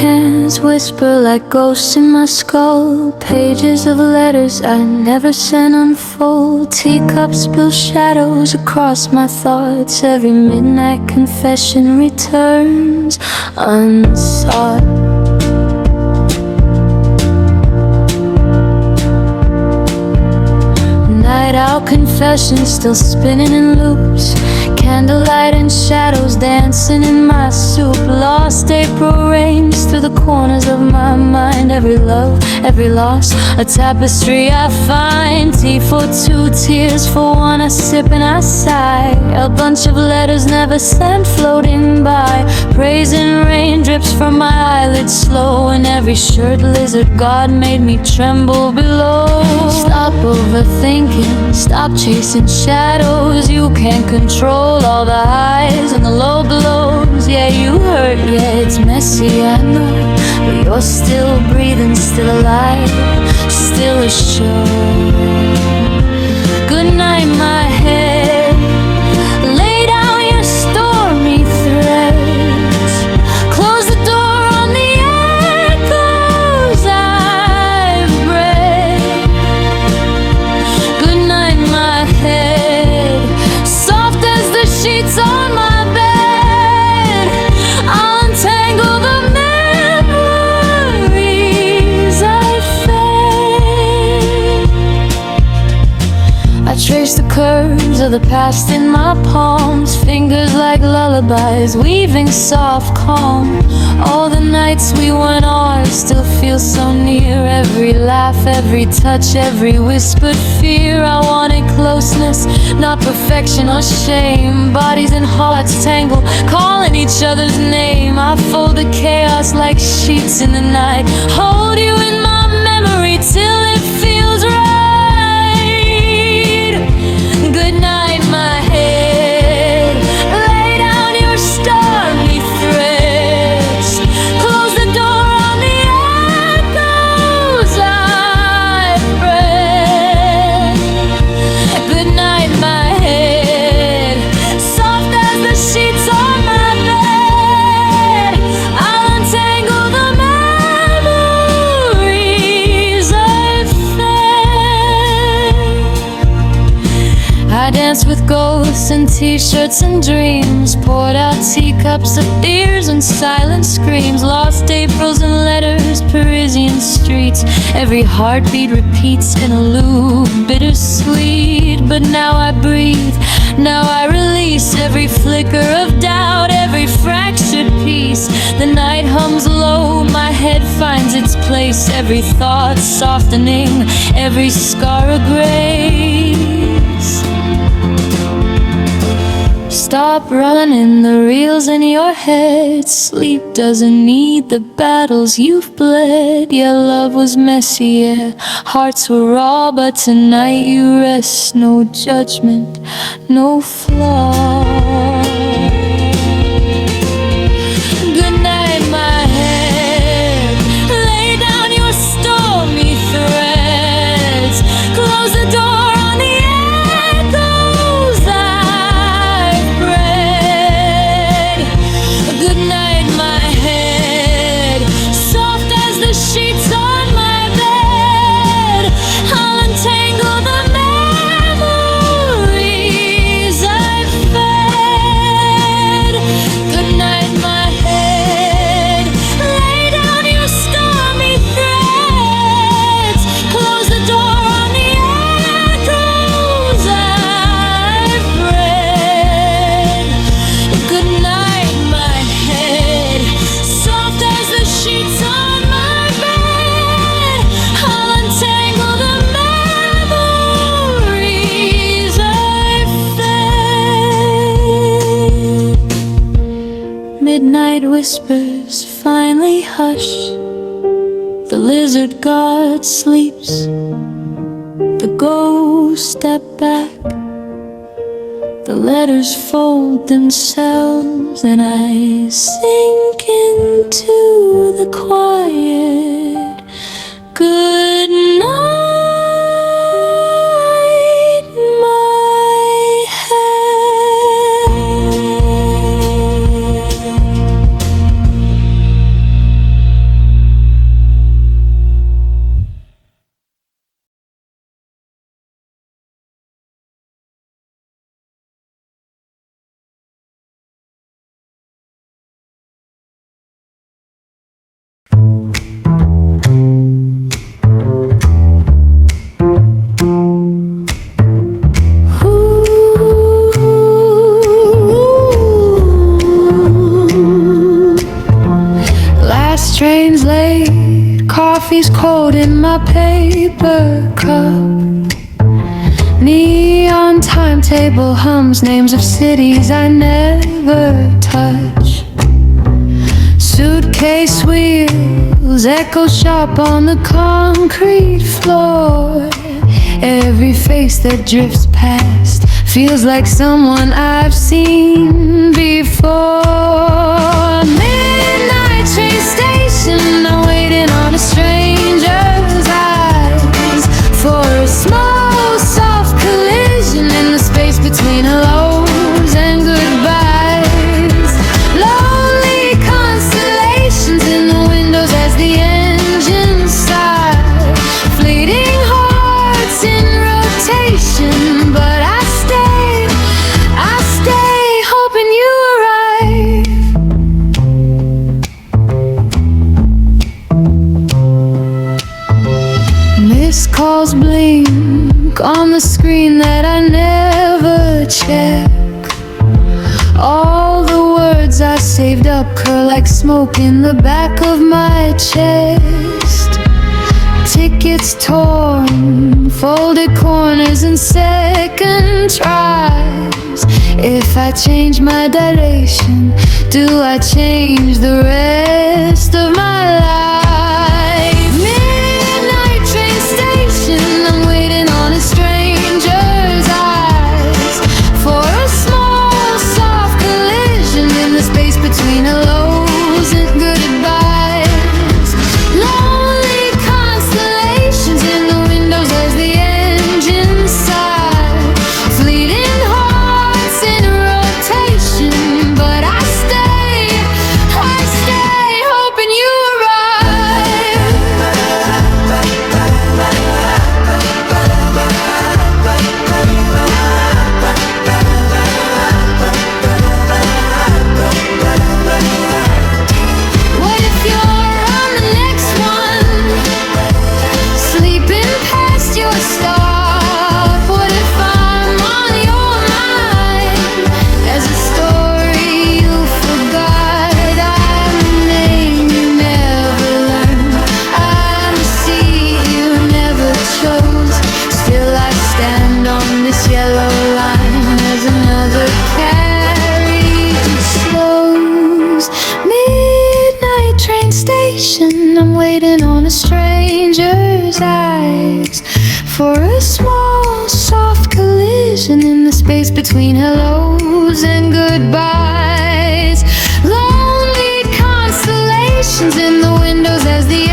hands whisper like ghosts in my skull. Pages of letters I never sent unfold. Teacups spill shadows across my thoughts. Every midnight confession returns unsought. Night out confessions still spinning in loops. Candlelight and shadows dancing in my soup. Lost April rains through the corners of my mind. Every love, every loss, a tapestry I find. Tea for two, tears for one, I sip and I sigh. A bunch of letters never sent floating by. Praise and rain drips from my eyelids slow. And every shirt lizard God made me tremble below. Stop overthinking, stop chasing shadows. You can't control all the highs and the low blows. Yeah, you hurt, yeah, it's messy, I know, but you're still breathing, still alive, still a show. Good night, my head. Lay down your stormy threads. Close the door on the echoes I've bred. Good night, my head. Soft as the sheets on my bed. I'll untangle the memories I fed. I trace the curves of the past in my palms. Fingers like lullabies, weaving soft calm. All the nights we weren't ours still feel so near. Every laugh, every touch, every whispered fear. I wanted closeness, not perfection or shame. Bodies and hearts tangle, calling each other's name. I fold the chaos like sheets in the night. Hold you in my memory till it feels right. Good night, my head. Lay down your stormy threads. Close the door on the echoes I've bred. Good night, my head. Soft as the sheets on my bed. I'll untangle the memories I've fed. I danced with ghosts and t-shirts and dreams. Poured out teacups of tears and silent screams. Lost Aprils and letters, Parisian streets. Every heartbeat repeats in a loop, bittersweet. But now I breathe, now I release every flicker of doubt, every fractured piece. The night hums low, my head finds its place. Every thought softening, every scar a grace. Stop running the reels in your head. Sleep doesn't need the battles you've bled. Yeah, love was messy, yeah, hearts were raw. But tonight you rest, no judgment, no flaw. Good night, my head. Lay down your stormy threads. Close the door on the echoes I've bred. Good night, my head. Soft as the sheets on my bed. I'll untangle the memories I've fed. Good night, my head. Lay down your stormy threads. Close the door on the echoes I've bred. Good night, my head. Soft as the sheets on my bed. I'll untangle the memories I've fed. Midnight whispers finally hush. The lizard god sleeps. The ghosts step back. The letters fold themselves, and I sink into the quiet. Good night, my head. train's late, coffee's cold in my paper cup. Neon timetable hums names of cities I never touch. Suitcase wheels echo sharp on the concrete floor. Every face that drifts past feels like someone I've seen before. Midnight train station, I'm waiting on a stranger's eyes for a small, soft collision in the space between hellos and goodbyes. Lonely constellations in the windows as the engines sigh. Fleeting hearts in rotation, but I stay hoping you arrive. Missed calls blink on the screen that I never check. All the words I saved up curl like smoke in the back of my chest. Tickets torn, folded corners and second tries. If I change my direction, do I change the rest of my life? Midnight train station, I'm waiting on a stranger's eyes for a small, soft collision in the space between hellos and goodbyes. Lonely constellations in the windows as the engines sigh. Fleeting hearts in rotation, but I stay hoping you arrive. What if you're on the next one, sleeping past your stop? What if I'm on your mind as a story you forgot? I'm a name you never learned, I'm a seat you never chose. Still I stand on this yellow line as another carriage slows. Midnight train station, I'm waiting on a stranger's eyes for a small, soft collision in the space between hellos and goodbyes. Lonely constellations in the windows as the